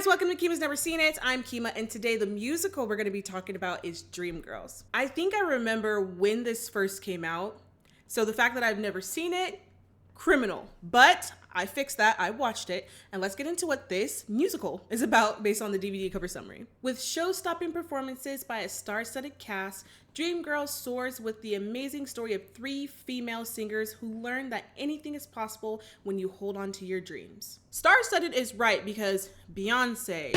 guys, welcome to Kima's Never Seen It. I'm Kima, and today the musical we're going to be talking about is Dreamgirls. I think I remember when this first came out, so the fact that I've never seen it, criminal. But I fixed that, I watched it, and let's get into what this musical is about based on the DVD cover summary. With show-stopping performances by a star-studded cast, Dreamgirls soars with the amazing story of three female singers who learn that anything is possible when you hold on to your dreams. Star-studded is right because Beyonce,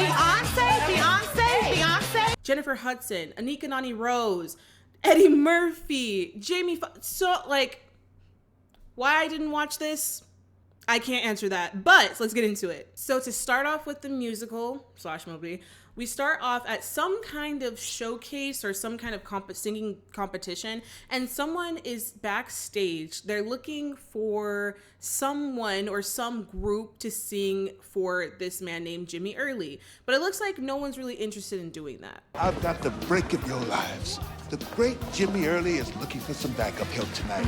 Jennifer Hudson, Anika Noni Rose, Eddie Murphy, Jamie so like, why I didn't watch this, I can't answer that, but let's get into it. So to start off with the musical / movie, we start off at some kind of showcase or some kind of singing competition, and someone is backstage. They're looking for someone or some group to sing for this man named Jimmy Early, but it looks like no one's really interested in doing that. I've got the break of your lives. The great Jimmy Early is looking for some backup help tonight.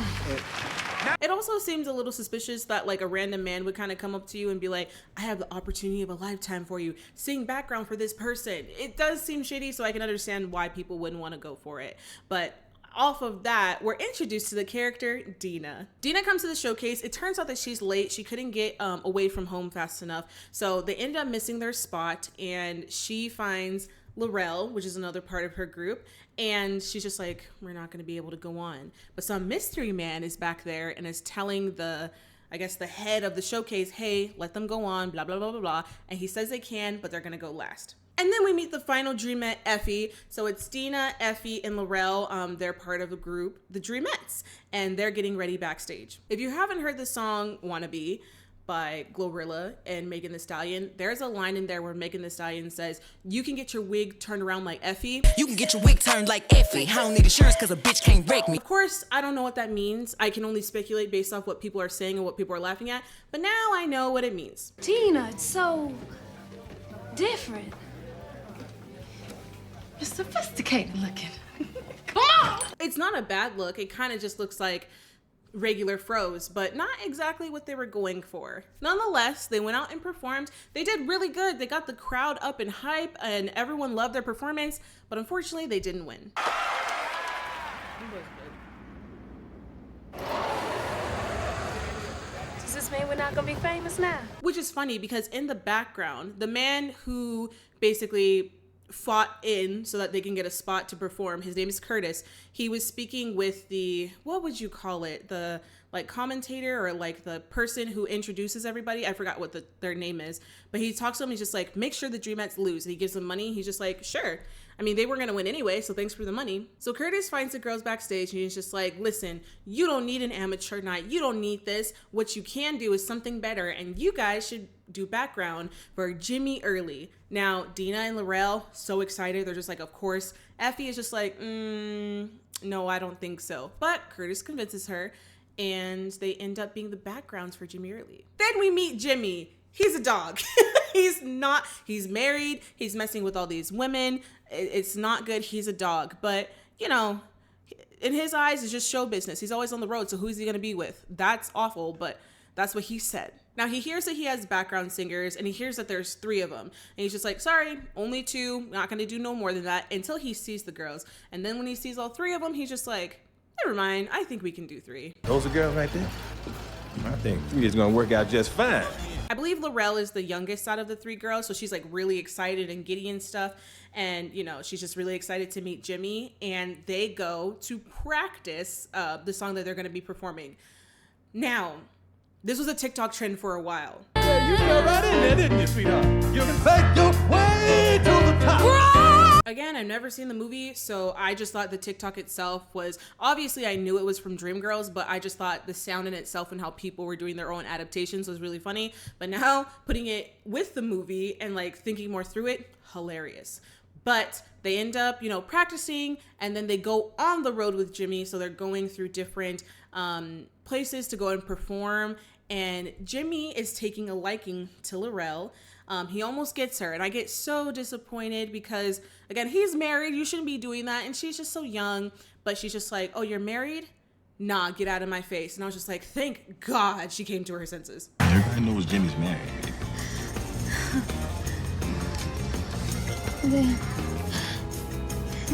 It also seems a little suspicious that like a random man would kind of come up to you and be like, I have the opportunity of a lifetime for you. Sing background for this person. It does seem shady, so I can understand why people wouldn't want to go for it. But off of that, we're introduced to the character Dina. Dina comes to the showcase. It turns out that she's late. She couldn't get away from home fast enough. So they end up missing their spot, and she finds Laurel, which is another part of her group, and she's just like, we're not going to be able to go on. But some mystery man is back there and is telling the head of the showcase, hey, let them go on, blah, blah, blah, blah, blah. And he says they can, but they're going to go last. And then we meet the final Dreamette, Effie. So it's Dina, Effie, and Laurel. They're part of the group, the Dreamettes, and they're getting ready backstage. If you haven't heard the song Wannabe by Glorilla and Megan Thee Stallion, there's a line in there where Megan Thee Stallion says, you can get your wig turned around like Effie. You can get your wig turned like Effie. I don't need insurance because a bitch can't break me. Of course, I don't know what that means. I can only speculate based off what people are saying and what people are laughing at, but now I know what it means. Tina, it's so different. You're sophisticated looking. Come on! It's not a bad look. It kind of just looks like regular froze, but not exactly what they were going for. Nonetheless, they went out and performed. They did really good. They got the crowd up in hype and everyone loved their performance, but unfortunately they didn't win. Does this mean we're not gonna be famous now? Which is funny because in the background, the man who basically fought in so that they can get a spot to perform, his name is Curtis. He was speaking with the, what would you call it? The like commentator or like the person who introduces everybody. I forgot what their name is, but he talks to them. He's just like, make sure the Dreamettes lose. And he gives them money. He's just like, sure. I mean, they were going to win anyway, so thanks for the money. So Curtis finds the girls backstage and he's just like, listen, you don't need an amateur night. You don't need this. What you can do is something better. And you guys should do background for Jimmy Early. Now, Dina and Laurel, so excited. They're just like, of course. Effie is just like, no, I don't think so. But Curtis convinces her and they end up being the backgrounds for Jimmy Early. Then we meet Jimmy. He's a dog. He's married. He's messing with all these women. It's not good. He's a dog. But, you know, in his eyes, it's just show business. He's always on the road. So who's he going to be with? That's awful, but that's what he said. Now he hears that he has background singers and he hears that there's 3 of them. And he's just like, sorry, only 2. Not going to do no more than that until he sees the girls. And then when he sees all 3 of them, he's just like, never mind. I think we can do 3. Those are girls right there? I think 3 is going to work out just fine. I believe Laurel is the youngest out of the 3 girls, so she's like really excited and giddy and stuff. And, you know, she's just really excited to meet Jimmy. And they go to practice the song that they're going to be performing. Now, this was a TikTok trend for a while. Yeah, you fell right in there, didn't you, sweetheart? You can make your way to the top. Again, I've never seen the movie, so I just thought the TikTok itself was, obviously I knew it was from Dreamgirls, but I just thought the sound in itself and how people were doing their own adaptations was really funny. But now putting it with the movie and like thinking more through it, hilarious. But they end up, you know, practicing and then they go on the road with Jimmy. So they're going through different places to go and perform. And Jimmy is taking a liking to Laurel. He almost gets her, and I get so disappointed because, again, he's married. You shouldn't be doing that. And she's just so young, but she's just like, oh, you're married? Nah, get out of my face. And I was just like, thank God she came to her senses. Everybody knows Jimmy's married.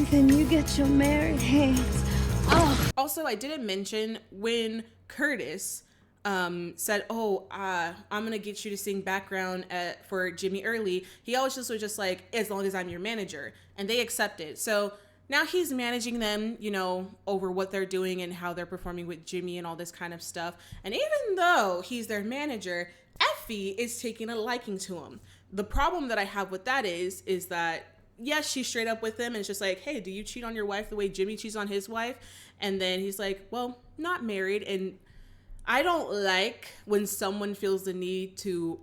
Then you get your married hands. Oh. Also, I didn't mention when Curtis said, "Oh, I'm gonna get you to sing background for Jimmy Early." He always just was just like, "As long as I'm your manager," and they accepted. So now he's managing them, you know, over what they're doing and how they're performing with Jimmy and all this kind of stuff. And even though he's their manager, Effie is taking a liking to him. The problem that I have with that is that yes, she's straight up with him and it's just like, hey, do you cheat on your wife the way Jimmy cheats on his wife? And then he's like, well, not married. And I don't like when someone feels the need to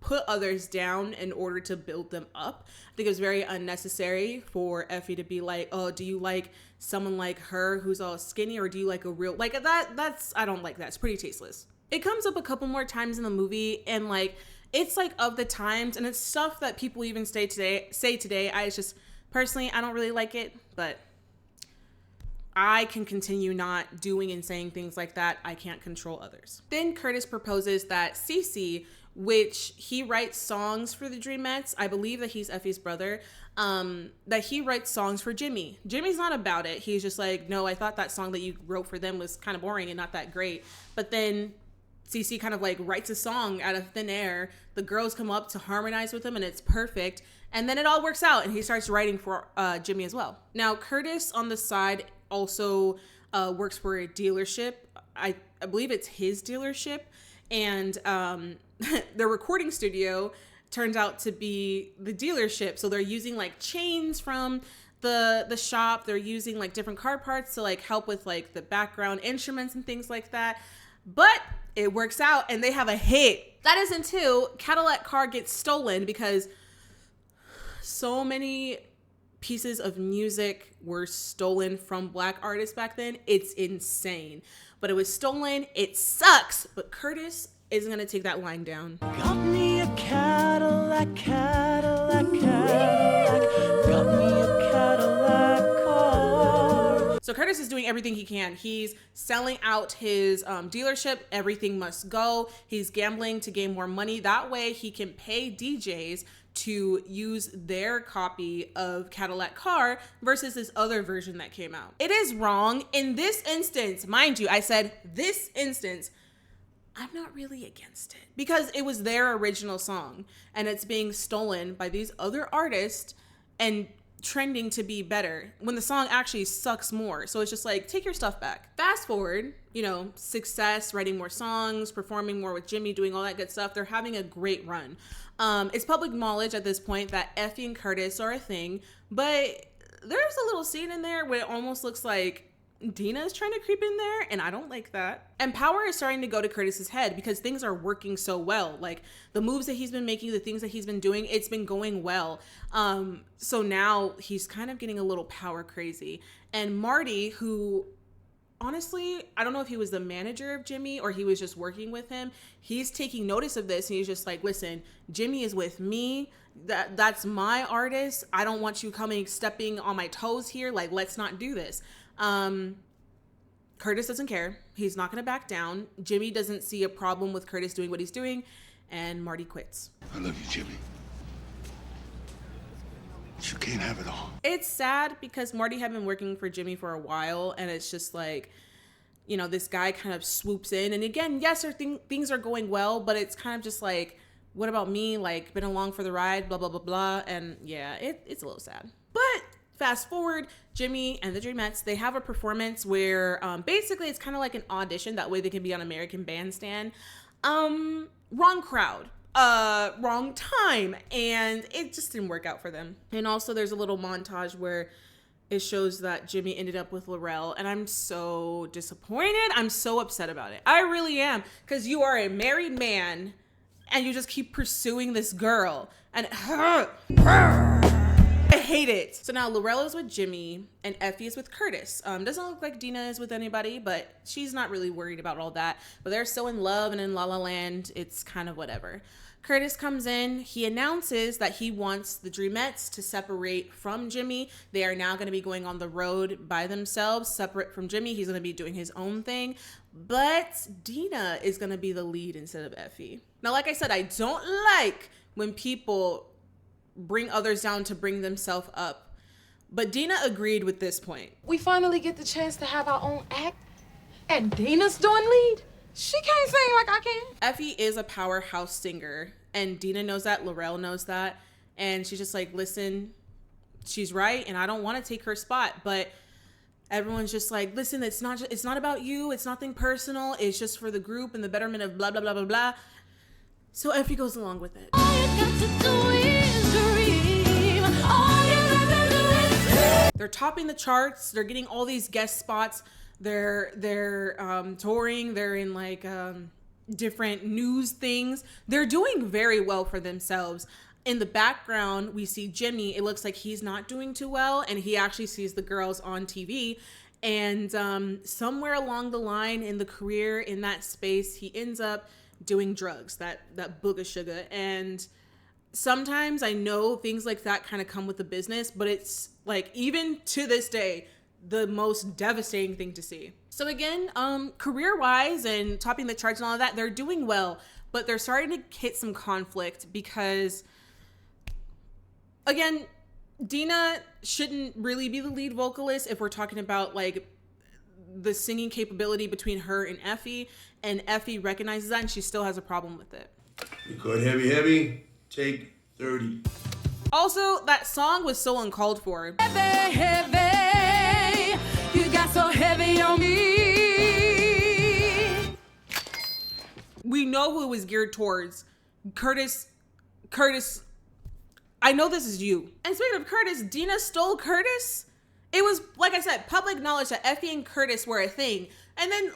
put others down in order to build them up. I think it was very unnecessary for Effie to be like, oh, do you like someone like her who's all skinny, or do you like a real, like that's, I don't like that. It's pretty tasteless. It comes up a couple more times in the movie, and like, it's like of the times, and it's stuff that people even say today. I just personally, I don't really like it, but I can continue not doing and saying things like that. I can't control others. Then Curtis proposes that Cece, which he writes songs for the Dreamettes, I believe that he's Effie's brother, that he writes songs for Jimmy. Jimmy's not about it. He's just like, no, I thought that song that you wrote for them was kind of boring and not that great. But then Cece kind of like writes a song out of thin air. The girls come up to harmonize with him and it's perfect. And then it all works out and he starts writing for Jimmy as well. Now, Curtis on the side also works for a dealership. I believe it's his dealership. And the recording studio turns out to be the dealership. So they're using like chains from the shop. They're using like different car parts to like help with like the background instruments and things like that. But it works out and they have a hit. That is until Cadillac car gets stolen, because so many pieces of music were stolen from Black artists back then. It's insane. But it was stolen. It sucks. But Curtis isn't going to take that line down. Got me a Cadillac, Cadillac, Cadillac. Got me a Cadillac car. So Curtis is doing everything he can. He's selling out his dealership. Everything must go. He's gambling to gain more money. That way he can pay DJs to use their copy of Cadillac Car versus this other version that came out. It is wrong. In this instance, mind you, I said this instance, I'm not really against it because it was their original song and it's being stolen by these other artists and trending to be better when the song actually sucks more. So it's just like, take your stuff back. Fast forward, you know, success, writing more songs, performing more with Jimmy, doing all that good stuff. They're having a great run. It's public knowledge at this point that Effie and Curtis are a thing, but there's a little scene in there where it almost looks like Dina is trying to creep in there, and I don't like that. And power is starting to go to Curtis's head because things are working so well. Like the moves that he's been making, the things that he's been doing, it's been going well. So now he's kind of getting a little power crazy. And Marty, who honestly, I don't know if he was the manager of Jimmy or he was just working with him, he's taking notice of this and he's just like, listen, Jimmy is with me. That's my artist. I don't want you stepping on my toes here. Like, let's not do this. Curtis doesn't care. He's not going to back down. Jimmy doesn't see a problem with Curtis doing what he's doing, and Marty quits. I love you, Jimmy. But you can't have it all. It's sad because Marty had been working for Jimmy for a while, and it's just like, you know, this guy kind of swoops in. And again, yes, things are going well, but it's kind of just like, what about me? Like, been along for the ride, blah, blah, blah, blah. And yeah, it's a little sad. But fast forward, Jimmy and the Dreamettes, they have a performance where basically it's kind of like an audition. That way they can be on American Bandstand. Wrong crowd, wrong time. And it just didn't work out for them. And also there's a little montage where it shows that Jimmy ended up with Laurel. And I'm so disappointed. I'm so upset about it. I really am. Because you are a married man and you just keep pursuing this girl. And I hate it. So now Laurel is with Jimmy and Effie is with Curtis. Doesn't look like Dina is with anybody, but she's not really worried about all that. But they're so in love and in La La Land, it's kind of whatever. Curtis comes in. He announces that he wants the Dreamettes to separate from Jimmy. They are now going to be going on the road by themselves, separate from Jimmy. He's going to be doing his own thing. But Dina is going to be the lead instead of Effie. Now, like I said, I don't like when people bring others down to bring themselves up. But Dina agreed with this point. We finally get the chance to have our own act, and Dina's doing lead? She can't sing like I can. Effie is a powerhouse singer, and Dina knows that, Laurel knows that, and she's just like, listen, she's right, and I don't want to take her spot, but everyone's just like, listen, it's not about you, it's nothing personal, it's just for the group and the betterment of blah, blah, blah, blah, blah. So Effie goes along with it. All you got to do is dream. All you got to do is They're topping the charts, they're getting all these guest spots, they're touring, they're in like different news things. They're doing very well for themselves. In the background, we see Jimmy. It looks like he's not doing too well, and he actually sees the girls on TV. And somewhere along the line in the career, in that space, he ends up doing drugs, that booga sugar. And sometimes I know things like that kind of come with the business, but it's like, even to this day, the most devastating thing to see. So again, career-wise and topping the charts and all of that, they're doing well, but they're starting to hit some conflict because, again, Dina shouldn't really be the lead vocalist if we're talking about like the singing capability between her and Effie recognizes that, and she still has a problem with it. Record heavy, take 30. Also, that song was so uncalled for. Heavy, heavy, you got so heavy on me. We know who it was geared towards. Curtis, I know this is you. And speaking of Curtis, Dina stole Curtis. It was, like I said, public knowledge that Effie and Curtis were a thing. And then,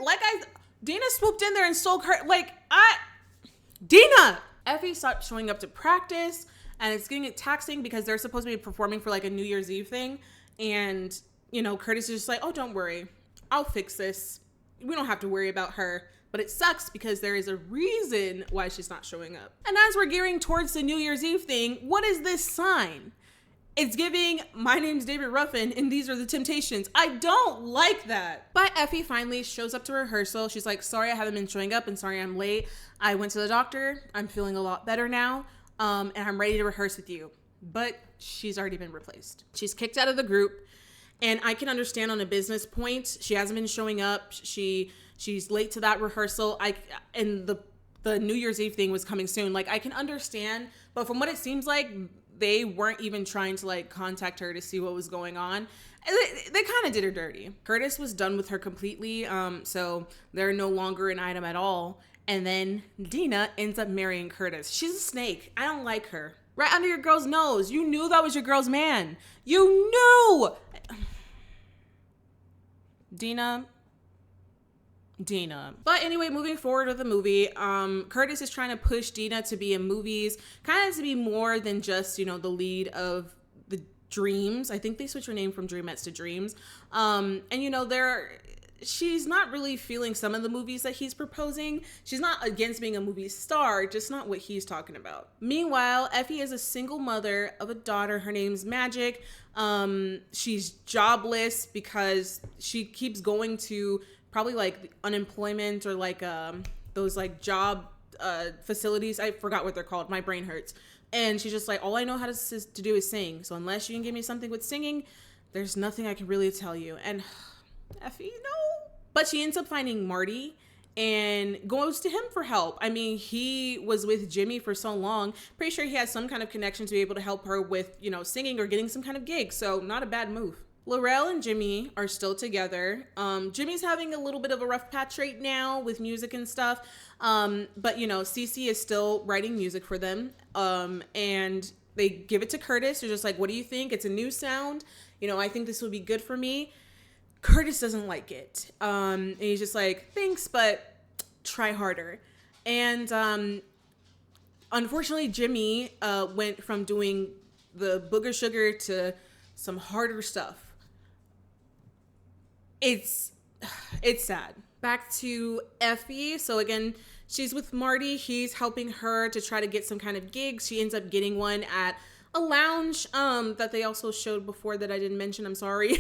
Dina swooped in there and stole Curtis. Dina! Effie stopped showing up to practice, and it's getting taxing because they're supposed to be performing for like a New Year's Eve thing. And, Curtis is just like, oh, don't worry. I'll fix this. We don't have to worry about her. But it sucks because there is a reason why she's not showing up. And as we're gearing towards the New Year's Eve thing, what is this sign? It's giving, my name's David Ruffin and these are the Temptations. I don't like that. But Effie finally shows up to rehearsal. She's like, sorry I haven't been showing up and sorry I'm late. I went to the doctor. I'm feeling a lot better now. And I'm ready to rehearse with you. But she's already been replaced. She's kicked out of the group. And I can understand on a business point, she hasn't been showing up. She's late to that rehearsal. And the New Year's Eve thing was coming soon. Like, I can understand, but from what it seems like, they weren't even trying to like contact her to see what was going on. They kind of did her dirty. Curtis was done with her completely. So they're no longer an item at all. And then Dina ends up marrying Curtis. She's a snake. I don't like her. Right under your girl's nose. You knew that was your girl's man. You knew. Dina. But anyway, moving forward with the movie, Curtis is trying to push Dina to be in movies, kind of to be more than just, the lead of the Dreams. I think they switched her name from Dreamettes to Dreams. And she's not really feeling some of the movies that he's proposing. She's not against being a movie star, just not what he's talking about. Meanwhile, Effie is a single mother of a daughter. Her name's Magic. She's jobless because she keeps going to probably like unemployment or like those like job facilities. I forgot what they're called. My brain hurts. And she's just like, all I know how to do is sing. So unless you can give me something with singing, there's nothing I can really tell you. And Effie, no. But she ends up finding Marty and goes to him for help. I mean, he was with Jimmy for so long. Pretty sure he has some kind of connection to be able to help her with, singing or getting some kind of gig. So not a bad move. Laurel and Jimmy are still together. Jimmy's having a little bit of a rough patch right now with music and stuff. But Cece is still writing music for them. And they give it to Curtis. They're just like, what do you think? It's a new sound. I think this will be good for me. Curtis doesn't like it. And he's just like, thanks, but try harder. And unfortunately, Jimmy went from doing the booger sugar to some harder stuff. It's sad. Back to Effie. So again, she's with Marty. He's helping her to try to get some kind of gigs. She ends up getting one at a lounge that they also showed before that I didn't mention. I'm sorry.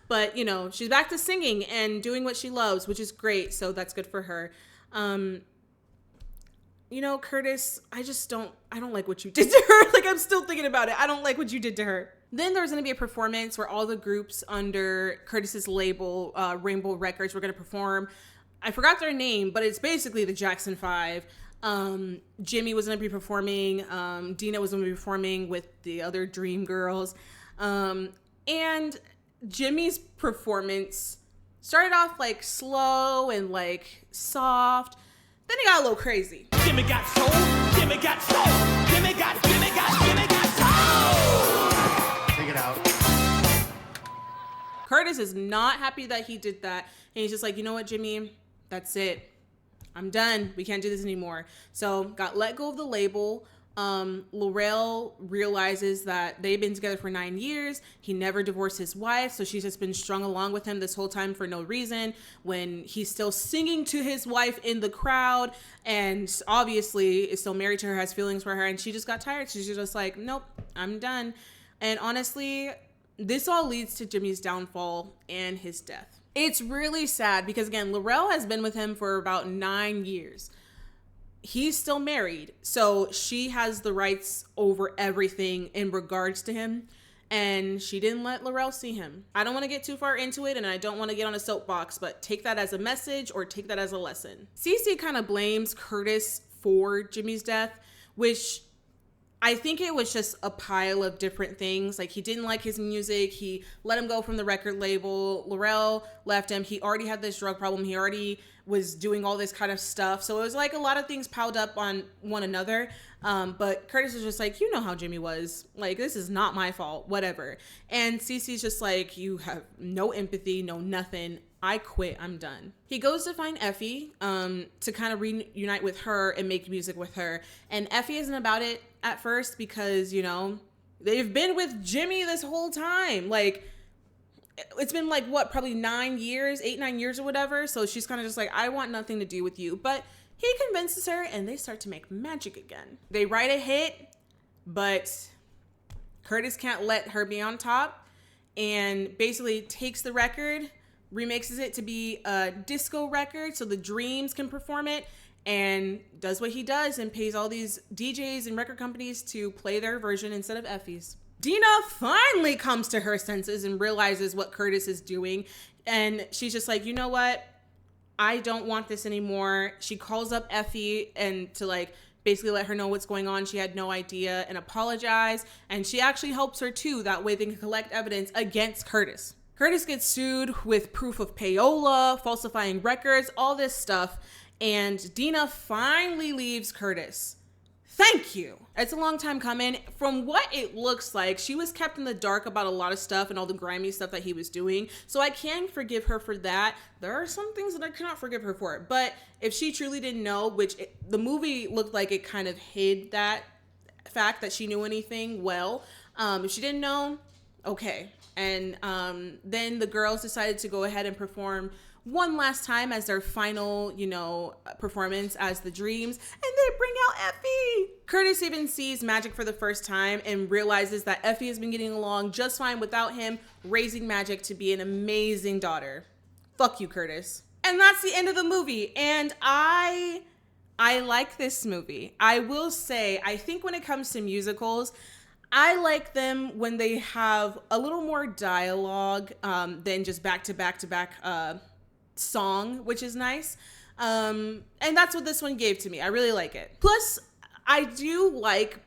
But, she's back to singing and doing what she loves, which is great. So that's good for her. you know, Curtis, I don't like what you did to her. Like, I'm still thinking about it. I don't like what you did to her. Then there was going to be a performance where all the groups under Curtis's label, Rainbow Records, were going to perform. I forgot their name, but it's basically the Jackson 5. Jimmy was going to be performing. Dina was going to be performing with the other Dreamgirls. And Jimmy's performance started off like slow and like soft. Then he got a little crazy. Jimmy got soul, Jimmy got soul, Jimmy got soul. Take it out. Curtis is not happy that he did that. And he's just like, you know what, Jimmy? That's it. I'm done. We can't do this anymore. So got let go of the label. Laurel realizes that they've been together for 9 years. He never divorced his wife, so she's just been strung along with him this whole time for no reason, when he's still singing to his wife in the crowd and obviously is still married to her, has feelings for her, and she just got tired. She's just like, nope, I'm done. And honestly, this all leads to Jimmy's downfall and his death. It's really sad because, again, Laurel has been with him for about 9 years. He's still married, so she has the rights over everything in regards to him, and she didn't let Laurel see him. I don't want to get too far into it, and I don't want to get on a soapbox, but take that as a message or take that as a lesson. Cece kind of blames Curtis for Jimmy's death, which I think it was just a pile of different things. Like, he didn't like his music. He let him go from the record label. Laurel left him. He already had this drug problem. He already was doing all this kind of stuff. So it was like a lot of things piled up on one another. But Curtis was just like, you know how Jimmy was. Like, this is not my fault. Whatever. And Cece's just like, you have no empathy, no nothing. I quit. I'm done. He goes to find Effie to kind of reunite with her and make music with her. And Effie isn't about it at first because, you know, they've been with Jimmy this whole time. Like, it's been like, what, probably 9 years, 8-9 years or whatever. So she's kind of just like, I want nothing to do with you. But he convinces her and they start to make magic again. They write a hit, but Curtis can't let her be on top and basically takes the record, remixes it to be a disco record so the Dreams can perform it, and does what he does and pays all these DJs and record companies to play their version instead of Effie's. Dina finally comes to her senses and realizes what Curtis is doing, and she's just like, you know what? I don't want this anymore. She calls up Effie and to like basically let her know what's going on. She had no idea and apologize, and she actually helps her too. That way they can collect evidence against Curtis. Curtis gets sued with proof of payola, falsifying records, all this stuff. And Dina finally leaves Curtis. Thank you. It's a long time coming. From what it looks like, she was kept in the dark about a lot of stuff and all the grimy stuff that he was doing. So I can forgive her for that. There are some things that I cannot forgive her for. But if she truly didn't know, which the movie looked like it kind of hid that fact that she knew anything well. If she didn't know, okay. And then the girls decided to go ahead and perform one last time as their final, you know, performance as the Dreams, and they bring out Effie. Curtis even sees Magic for the first time and realizes that Effie has been getting along just fine without him, raising Magic to be an amazing daughter. Fuck you, Curtis. And that's the end of the movie. And I like this movie. I will say, I think when it comes to musicals, I like them when they have a little more dialogue than just back-to-back song, which is nice. And that's what this one gave to me. I really like it. Plus, I do like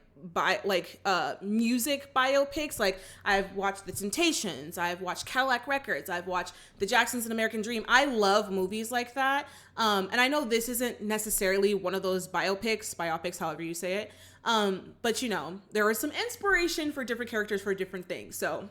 music biopics. Like, I've watched The Temptations, I've watched Cadillac Records, I've watched The Jacksons and American Dream. I love movies like that. And I know this isn't necessarily one of those biopics, however you say it. But you know, there was some inspiration for different characters for different things. So,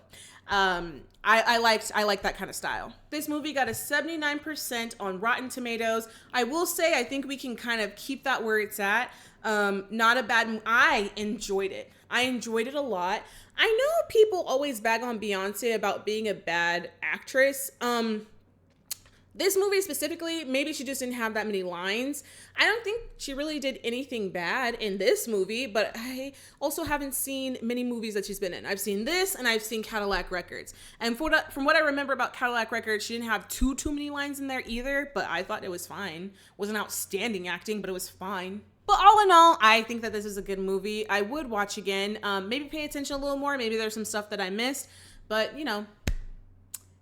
I like that kind of style. This movie got a 79% on Rotten Tomatoes. I will say, I think we can kind of keep that where it's at. Not a bad, I enjoyed it. I enjoyed it a lot. I know people always bag on Beyonce about being a bad actress. This movie specifically, maybe she just didn't have that many lines. I don't think she really did anything bad in this movie, but I also haven't seen many movies that she's been in. I've seen this and I've seen Cadillac Records. And from what I remember about Cadillac Records, she didn't have too many lines in there either, but I thought it was fine. It wasn't outstanding acting, but it was fine. But all in all, I think that this is a good movie. I would watch again. Maybe pay attention a little more. Maybe there's some stuff that I missed. But, you know,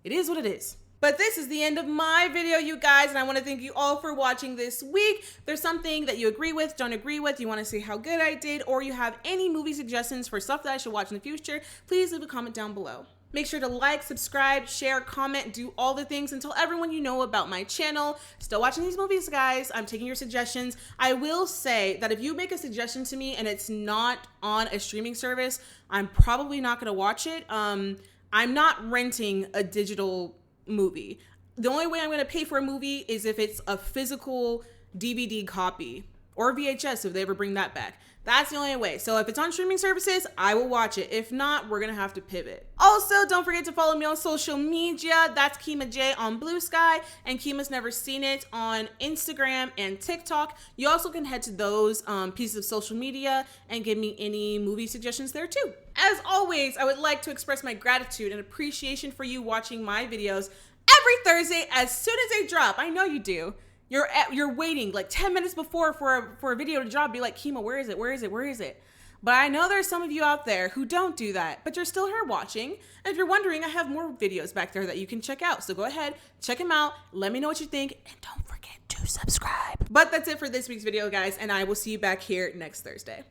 it is what it is. But this is the end of my video, you guys, and I want to thank you all for watching this week. If there's something that you agree with, don't agree with, you want to see how good I did, or you have any movie suggestions for stuff that I should watch in the future, please leave a comment down below. Make sure to like, subscribe, share, comment, do all the things, and tell everyone you know about my channel. Still watching these movies, guys. I'm taking your suggestions. I will say that if you make a suggestion to me and it's not on a streaming service, I'm probably not going to watch it. I'm not renting a digital movie. The only way I'm going to pay for a movie is if it's a physical DVD copy or VHS if they ever bring that back. That's the only way. So if it's on streaming services, I will watch it. If not, we're going to have to pivot. Also, don't forget to follow me on social media. That's Kima J on Blue Sky and Kima's Never Seen It on Instagram and TikTok. You also can head to those pieces of social media and give me any movie suggestions there too. As always, I would like to express my gratitude and appreciation for you watching my videos every Thursday as soon as they drop. I know you do. You're waiting like 10 minutes before for a video to drop. Be like, Kima, where is it? Where is it? Where is it? But I know there's some of you out there who don't do that, but you're still here watching. And if you're wondering, I have more videos back there that you can check out. So go ahead, check them out. Let me know what you think. And don't forget to subscribe. But that's it for this week's video, guys. And I will see you back here next Thursday.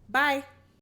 Bye.